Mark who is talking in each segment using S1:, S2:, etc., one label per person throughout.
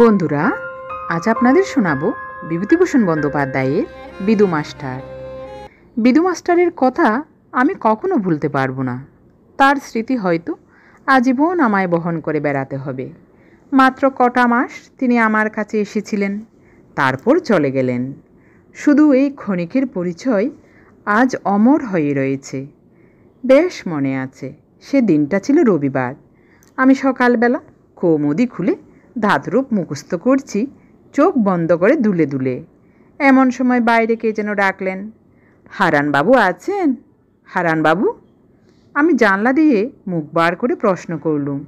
S1: বন্ধুরা, আজ আপনাদের শোনাবো বিভূতিভূষণ বন্দ্যোপাধ্যায়ের বিদু মাস্টার। বিদু মাস্টারের কথা আমি কখনো ভুলতে পারবো না। তার স্মৃতি হয়তো আজীবন আমায় বহন করে বেড়াতে হবে। মাত্র কটা মাস তিনি আমার কাছে এসেছিলেন, তারপর চলে গেলেন। শুধু এই ক্ষণিকের পরিচয় আজ অমর হয়ে রয়েছে। বেশ মনে আছে, সে দিনটা ছিল রবিবার। আমি সকালবেলা কৌমুদি খুলে ধাতরূপ মুখস্থ করছি, চোখ বন্ধ করে দুলে দুলে। এমন সময় বাইরে কে যেন ডাকলেন, হারানবাবু আছেন? হারানবাবু? আমি জানলা দিয়ে মুখ বার করে প্রশ্ন করলুম,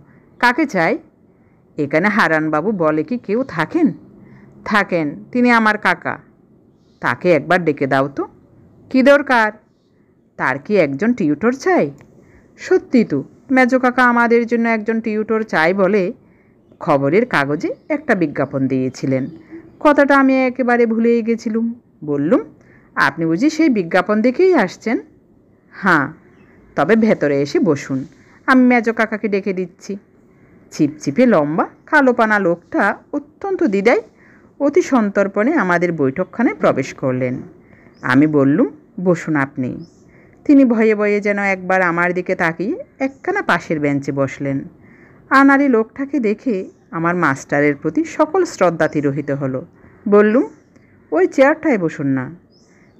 S1: কাকে চাই? এখানে হারানবাবু বলে কি কেউ থাকেন? থাকেন, তিনি আমার কাকা। তাকে একবার ডেকে দাও তো। কী দরকার? তার কি একজন টিউটর চাই? সত্যি তো, মেজো কাকা আমাদের জন্য একজন টিউটর চাই বলে খবরের কাগজে একটা বিজ্ঞাপন দিয়েছিলেন। কথাটা আমি একেবারে ভুলেই গেছিলুম। বললুম, আপনি বুঝি সেই বিজ্ঞাপন দেখেই আসছেন? হ্যাঁ। তবে ভেতরে এসে বসুন, আমি মেজো কাকাকে ডেকে দিচ্ছি। ছিপছিপে লম্বা কালোপানা লোকটা অত্যন্ত দ্বিধায় অতি সন্তর্পণে আমাদের বৈঠকখানায় প্রবেশ করলেন। আমি বললুম, বসুন আপনি। তিনি ভয়ে ভয়ে যেন একবার আমার দিকে তাকিয়ে একখানা পাশের বেঞ্চে বসলেন। আনারি লোকটাকে দেখে আমার মাস্টারের প্রতি সকল শ্রদ্ধা তিরোহিত হলো। বললুম, ওই চেয়ারটায় বসুন না।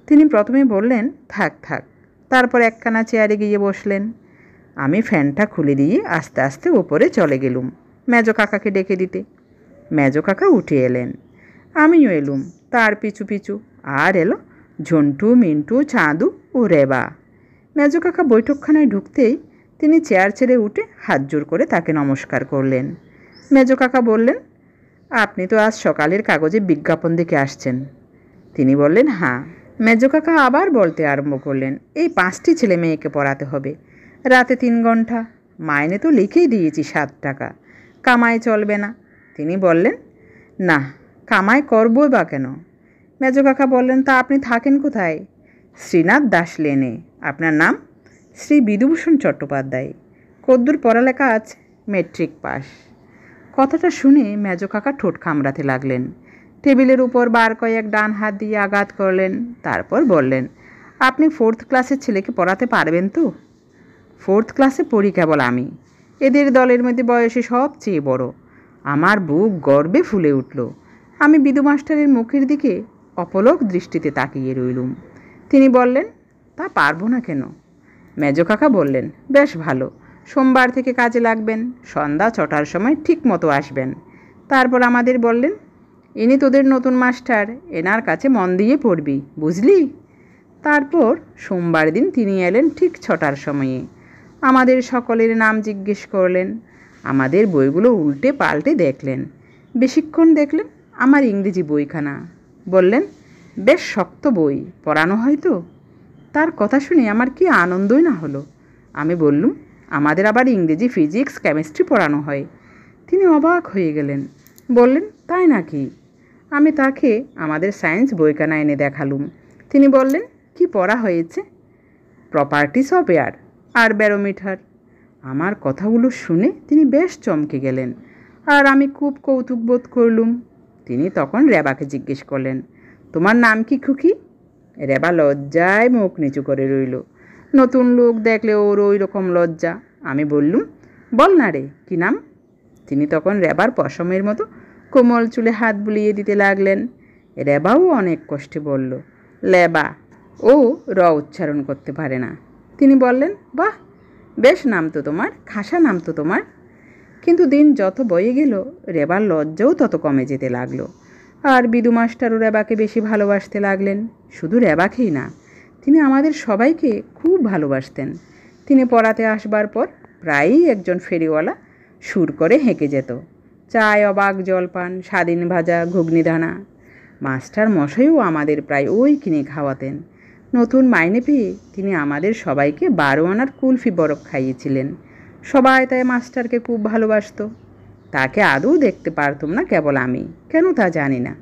S1: তিনি প্রথমে বললেন, থাক থাক। তারপর একখানা চেয়ারে গিয়ে বসলেন। আমি ফ্যানটা খুলে দিয়ে আস্তে আস্তে ওপরে চলে গেলুম মেজো কাকাকে ডেকে দিতে। মেজো কাকা উঠে এলেন, আমিও এলুম তার পিছু পিছু। আর এলো ঝন্টু, মিন্টু, চাঁদু ও রেবা। মেজো কাকা বৈঠকখানায় ঢুকতেই তিনি চেয়ার ছেড়ে উঠে হাত জোর করে তাকে নমস্কার করলেন। মেজো কাকা বললেন, আপনি তো আজ সকালের কাগজে বিজ্ঞাপন দেখে আসছেন। তিনি বললেন, হ্যাঁ। মেজো কাকা আবার বলতে আরম্ভ করলেন, এই 5টি ছেলে মেয়েকে পড়াতে হবে, রাতে 3 ঘন্টা, মাইনে তো লিখেই দিয়েছি 7 টাকা, কামাই চলবে না। তিনি বললেন, না, কামাই করবই বা কেন? মেজো কাকা বললেন, তা আপনি থাকেন কোথায়? শ্রীনাথ দাস লেনে। আপনার নাম? শ্রী বিধুভূষণ চট্টোপাধ্যায়। কদ্দূর পড়ালেখা আছে? Matric pass. কথাটা শুনে মেজো কাকা ঠোঁট কামড়াতে লাগলেন। টেবিলের উপর বার কয়েক ডান হাত দিয়ে আঘাত করলেন। তারপর বললেন, আপনি 4th ক্লাসের ছেলেকে পড়াতে পারবেন তো? 4th ক্লাসে পড়ি কেবল আমি। এদের দলের মধ্যে বয়সে সবচেয়ে বড়। আমার বুক গর্বে ফুলে উঠল। আমি বিদু মাস্টারের মুখের দিকে অপলক দৃষ্টিতে তাকিয়ে রইলুম। তিনি বললেন, তা পারবো না কেন? মেজো কাকা বললেন, বেশ ভালো, সোমবার থেকে কাজে লাগবেন, সন্ধ্যা 6টার সময় ঠিক মতো আসবেন। তারপর আমাদের বললেন, ইনি তোদের নতুন মাস্টার, এনার কাছে মন দিয়ে পড়বি, বুঝলি? তারপর সোমবার দিন তিনি এলেন ঠিক 6টার সময়ে। আমাদের সকলের নাম জিজ্ঞেস করলেন। আমাদের বইগুলো উল্টে পাল্টে দেখলেন। বেশিক্ষণ দেখলেন আমার ইংরেজি বইখানা। বললেন, বেশ শক্ত বই, পড়ানো হয় তো? তার কথা শুনে আমার কি আনন্দই না হলো। আমি বললুম, আমাদের আবার ইংরেজি, ফিজিক্স, কেমিস্ট্রি পড়ানো হয়। তিনি অবাক হয়ে গেলেন। বললেন, তাই নাকি? আমি তাকে আমাদের সায়েন্স বইখানা এনে দেখালুম। তিনি বললেন, কি পড়া হয়েছে? প্রপার্টিস অফ এয়ার আর ব্যারোমিটার। আমার কথাগুলো শুনে তিনি বেশ চমকে গেলেন, আর আমি খুব কৌতুক বোধ করলুম। তিনি তখন রেবাকে জিজ্ঞেস করলেন, তোমার নাম কি খুকি? রেবা লজ্জায় মুখ নিচু করে রইল। নতুন লোক দেখলে ওর ওই রকম লজ্জা। আমি বললুম, বল না রে, কী নাম? তিনি তখন রেবার পশমের মতো কোমল চুলে হাত বুলিয়ে দিতে লাগলেন। রেবাও অনেক কষ্টে বলল, লেবা। ও র উচ্চারণ করতে পারে না। তিনি বললেন, বাহ, বেশ নাম তো তোমার, খাসা নাম তো তোমার। কিন্তু দিন যত বয়ে গেল রেবার লজ্জাও তত কমে যেতে লাগলো। আর বিদু মাস্টারও রেবাকে বেশি ভালোবাসতে লাগলেন। শুধু রেবাকেই না, তিনি আমাদের সবাইকে খুব ভালোবাসতেন। তিনি পড়াতে আসবার পর প্রায়ই একজন ফেরিওয়ালা সুর করে হেঁকে যেত। চায়, অবাক জলপান, স্বাধীন ভাজা, ঘুগনি দানা। মাস্টার মশাইও আমাদের প্রায় ওই কিনে খাওয়াতেন। নতুন মাইনে পেয়ে তিনি আমাদের সবাইকে 12 আনার কুলফি বরফ খাইয়েছিলেন। সবাই তাই মাস্টারকে খুব ভালোবাসত। তাকে আদৌ দেখতে পারতুম না কেবল আমি, কেন তা জানি না।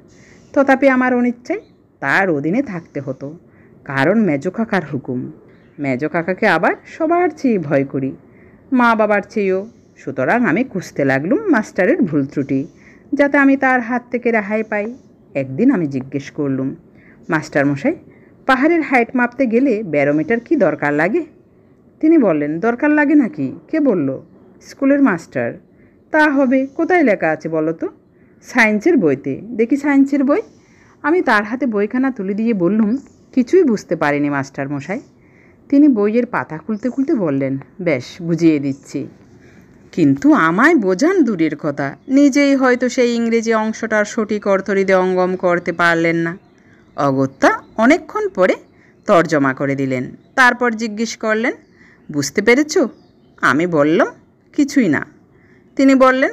S1: তথাপি আমার অনিচ্ছায় তার অধীনে থাকতে হতো, কারণ মেজো কাকার হুকুম। মেজো কাকাকে আবার সবার চেয়ে ভয় করি, মা বাবার চেয়েও। সুতরাং আমি খুঁজতে লাগলুম মাস্টারের ভুল ত্রুটি,
S2: যাতে আমি তার হাত থেকে রেহাই পাই। একদিন আমি জিজ্ঞেস করলুম, মাস্টারমশাই, পাহাড়ের হাইট মাপতে গেলে ব্যারোমিটার কি দরকার লাগে? তিনি বললেন, দরকার লাগে নাকি? কে বলল? স্কুলের মাস্টার। তা হবে, কোথায় লেখা আছে বলো তো? সায়েন্সের বইতে। দেখি সায়েন্সের বই। আমি তার হাতে বইখানা তুলে দিয়ে বললুম, কিছুই বুঝতে পারিনি মাস্টারমশাই। তিনি বইয়ের পাতা খুলতে খুলতে বললেন, বেশ, বুঝিয়ে দিচ্ছি। কিন্তু আমায় বোঝান দূরের কথা, নিজেই হয়তো সেই ইংরেজি অংশটার সঠিক অর্থ হৃদয়ঙ্গম করতে পারলেন না। অগত্যা অনেকক্ষণ পরে তর্জমা করে দিলেন। তারপর জিজ্ঞেস করলেন, বুঝতে পেরেছ? আমি বললাম, কিছুই না। তিনি বললেন,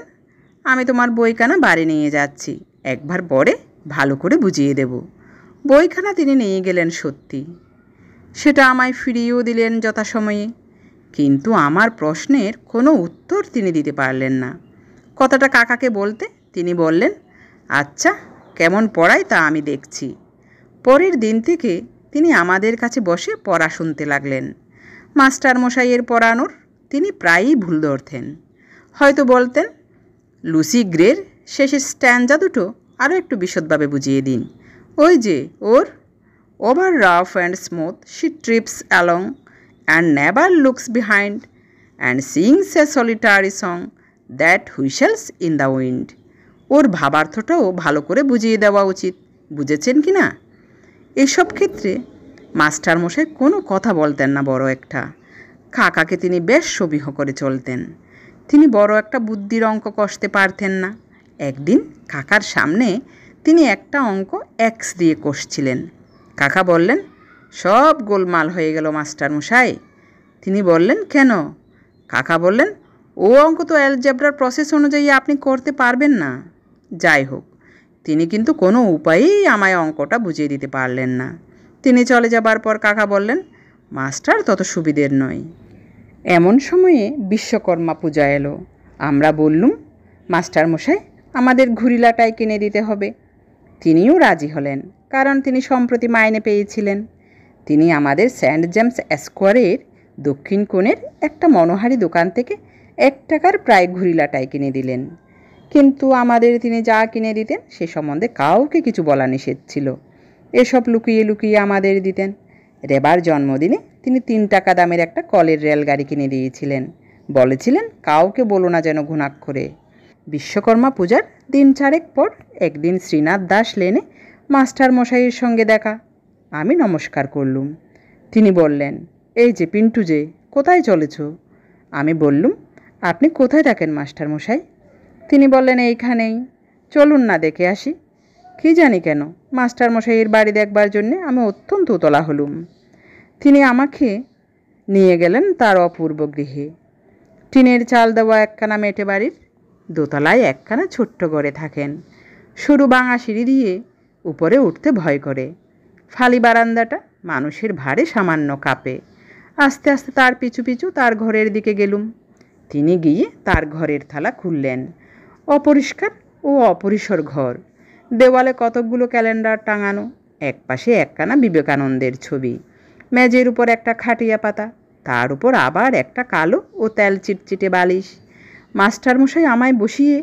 S2: আমি তোমার বইখানা বাড়ি নিয়ে যাচ্ছি, একবার পরে ভালো করে বুঝিয়ে দেব। বইখানা তিনি নিয়ে গেলেন সত্যি। সেটা আমায় ফিরিয়েও দিলেন যথাসময়ে। কিন্তু আমার প্রশ্নের কোনো উত্তর তিনি দিতে পারলেন না। কথাটা কাকাকে বলতে তিনি বললেন, আচ্ছা, কেমন পড়ায় তা আমি দেখছি। পরের দিন থেকে তিনি আমাদের কাছে বসে পড়া শুনতে লাগলেন। মাস্টারমশাইয়ের পড়ানোর তিনি প্রায়ই ভুল ধরতেন। হয়তো বলতেন, লুসি গ্রের শেষের স্ট্যান্জা দুটো আরও একটু বিশদভাবে বুঝিয়ে দিন। ওই যে ওর over rough and smooth she trips along and never looks behind and sings a solitary song that whistles in the wind. ওর ভাবার্থটাও ভালো করে বুঝিয়ে দেওয়া উচিত, বুঝেছেন কি না? এসব ক্ষেত্রে মাস্টারমশাই কোনো কথা বলতেন না বড় একটা। কাকাকে তিনি বেশ সবিহ করে চলতেন। তিনি বড় একটা বুদ্ধির অঙ্ক কষতে পারতেন না। একদিন কাকার সামনে তিনি একটা অঙ্ক এক্স দিয়ে কষছিলেন। কাকা বললেন, সব গোলমাল হয়ে গেল মাস্টারমশাই। তিনি বললেন, কেন? কাকা বললেন, ও অঙ্ক তো অ্যালজেব্রার প্রসেস অনুযায়ী আপনি করতে পারবেন না। যাই হোক, তিনি কিন্তু কোনো উপায়েই আমায় অঙ্কটা বুঝিয়ে দিতে পারলেন না। তিনি চলে যাবার পর কাকা বললেন, মাস্টার তত সুবিধের নয়। এমন সময়ে বিশ্বকর্মা পূজা এলো। আমরা বললুম, মাস্টারমশাই, আমাদের ঘুরিলাটাই কিনে দিতে হবে। তিনিও রাজি হলেন, কারণ তিনি সম্প্রতি মাইনে পেয়েছিলেন। তিনি আমাদের সেন্ট জেমস স্কোয়ারের দক্ষিণ কোণের একটা মনোহারি দোকান থেকে 1 টাকার প্রায় ঘুরিলাটাই কিনে দিলেন। কিন্তু আমাদের তিনি যা কিনে দিতেন সে সম্বন্ধে কাউকে কিছু বলা নিষেধ ছিল। এসব লুকিয়ে লুকিয়ে আমাদের দিতেন। রেবার জন্মদিনে তিনি 3 টাকা দামের একটা কলের রেলগাড়ি কিনে দিয়েছিলেন। বলেছিলেন, কাউকে বলো না যেন ঘুণাক্ষরে। বিশ্বকর্মা পূজার দিন 4 পর একদিন শ্রীনাথ দাস লেনে মাস্টারমশাইয়ের সঙ্গে দেখা। আমি নমস্কার করলুম। তিনি বললেন, এই যে পিন্টু যে, কোথায় চলেছ? আমি বললুম, আপনি কোথায় থাকেন মাস্টারমশাই? তিনি বললেন, এইখানেই। চলুন না দেখে আসি। কি জানি কেন মাস্টারমশাইয়ের বাড়ি দেখবার জন্যে আমি অত্যন্ত উতলা হলুম। তিনি আমাকে নিয়ে গেলেন তার অপূর্ব গৃহে। টিনের চাল দেওয়া একখানা মেটে বাড়ির দোতলায় একখানা ছোট্ট ঘরে থাকেন। সরু ভাঙা সিঁড়ি দিয়ে উপরে উঠতে ভয় করে। ফালি বারান্দাটা মানুষের ভারে সামান্য কাঁপে। আস্তে আস্তে তার পিছু পিছু তার ঘরের দিকে গেলুম। তিনি গিয়ে তার ঘরের থালা খুললেন। অপরিষ্কার ও অপরিসর ঘর। দেওয়ালে কতকগুলো ক্যালেন্ডার টাঙানো, একপাশে একখানা বিবেকানন্দের ছবি, মেজের উপর একটা খাটিয়া পাতা, তার উপর আবার একটা কালো ও তেল চিটচিটে বালিশ। মাস্টারমশাই আমায় বসিয়ে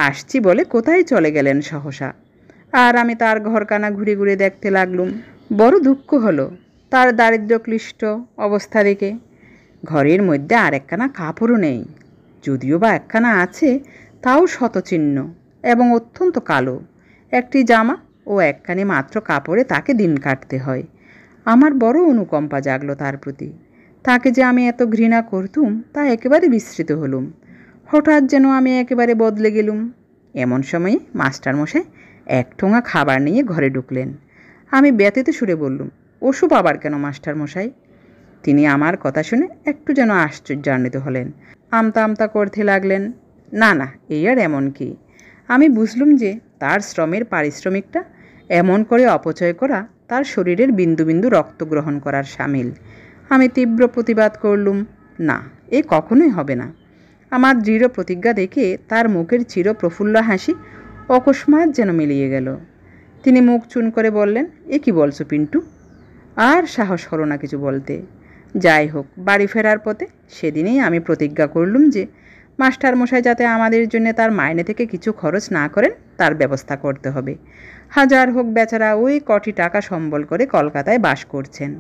S2: আসছি বলে কোথায় চলে গেলেন সহসা। আর আমি তার ঘরখানা ঘুরে ঘুরে দেখতে লাগলুম। বড় দুঃখ হলো তার দারিদ্র্যক্লিষ্ট অবস্থা দেখে। ঘরের মধ্যে আর একখানা কাপড়ও নেই, যদিও বা একখানা আছে তাও শতচিহ্ন এবং অত্যন্ত কালো। একটি জামা ও একখানি মাত্র কাপড়ে তাকে দিন কাটতে হয়। আমার বড় অনুকম্পা জাগলো তার প্রতি। তাকে যে আমি এত ঘৃণা করতুম তা একেবারে বিস্মৃত হলুম। হঠাৎ যেন আমি একেবারে বদলে গেলুম। এমন সময়ে মাস্টারমশাই 1 ঠোঙা খাবার নিয়ে ঘরে ঢুকলেন। আমি ব্যথিত সুরে বললুম, ওসব আবার কেন মাস্টারমশাই? তিনি আমার কথা শুনে একটু যেন আশ্চর্যান্বিত হলেন। আমতা আমতা করতে লাগলেন, না না, এই আর এমন কি। আমি বুঝলুম যে তার শ্রমের পারিশ্রমিকটা এমন করে অপচয় করা তার শরীরের বিন্দু বিন্দু রক্ত গ্রহণ করার সামিল। আমি তীব্র প্রতিবাদ করলুম, না, এ কখনোই হবে না। আমার দৃঢ় প্রতিজ্ঞা দেখে তার মুখের চির প্রফুল্ল হাসি অকস্মাৎ যেন মিলিয়ে গেল। তিনি মুখ চুন করে বললেন, এ কি বলছো পিন্টু? আর সাহস হলো না কিছু বলতে। যাই হোক, বাড়ি ফেরার পথে সেদিনেই আমি প্রতিজ্ঞা করলুম যে মাস্টারমশাই যাতে আমাদের জন্য তার মাইনে থেকে কিছু খরচ না করেন তার ব্যবস্থা করতে হবে। হাজার হোক বেচারা ওই কটি টাকা সম্বল করে কলকাতায় বাস করছেন।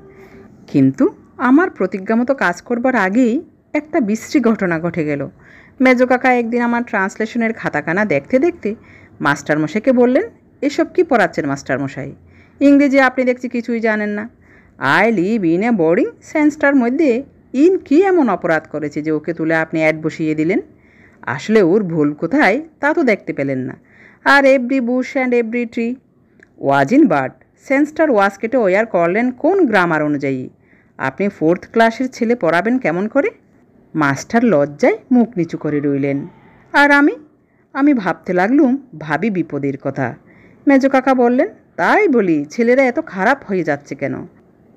S2: কিন্তু আমার প্রতিজ্ঞা মতো কাজ করবার আগেই একটা বিশ্রী ঘটনা ঘটে গেল। মেজো কাকা একদিন আমার ট্রান্সলেশনের খাতাখানা দেখতে দেখতে মাস্টারমশাইকে বললেন, এসব কি পড়াচ্ছেন মাস্টারমশাই? ইংরেজি আপনি দেখছি কিছুই জানেন না। I live in a boarding centre মধ্যে ইন কি এমন অপরাধ করেছে যে ওকে তুলে আপনি অ্যাড বসিয়ে দিলেন? আসলে ওর ভুল কোথায় তা তো দেখতে পেলেন না। আর every bush and every tree was in bird centre was কেটে ওয়ার করলেন কোন গ্রামার অনুযায়ী? আপনি 4th ক্লাসের ছেলে পড়াবেন কেমন করে? মাস্টার লজ্জায় মুখ নিচু করে রইলেন। আর আমি ভাবতে লাগলুম ভাবি বিপদের কথা। মেজো কাকা বললেন, তাই বলি ছেলেরা এত খারাপ হয়ে যাচ্ছে কেন?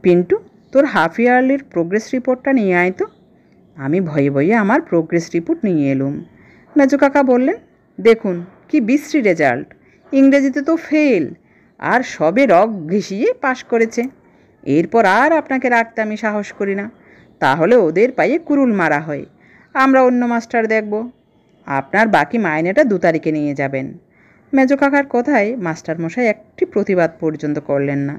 S2: পিন্টু, তোর হাফ ইয়ারলির প্রোগ্রেস রিপোর্টটা নিয়ে আয় তো। আমি ভয়ে ভয়ে আমার প্রোগ্রেস রিপোর্ট নিয়ে এলুম। মেজো কাকা বললেন, দেখুন কি বিশ্রী রেজাল্ট, ইংরেজিতে তো ফেল, আর সবে রগ ঘেঁষিয়ে পাশ করেছে। এরপর আর আপনাকে রাখতে আমি সাহস করি না, তাহলে ওদের পায়ে কুরুল মারা হয়। আমরা অন্য মাস্টার দেখব। আপনার বাকি মাইনেটা 2 তারিখে নিয়ে যাবেন। মেজো কাকার কথায় মাস্টারমশাই একটি প্রতিবাদ পর্যন্ত করলেন না,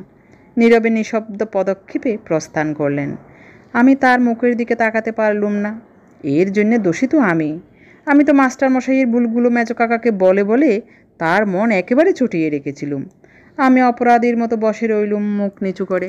S2: নীরবে নিঃশব্দ পদক্ষেপে প্রস্থান করলেন। আমি তার মুখের দিকে তাকাতে পারলুম না। এর জন্যে দোষী তো আমি তো মাস্টারমশাইয়ের ভুলগুলো মেজো কাকাকে বলে বলে তার মন একেবারে চটিয়ে রেখেছিলুম। আমি অপরাধীর মতো বসে রইলুম মুখ নিচু করে।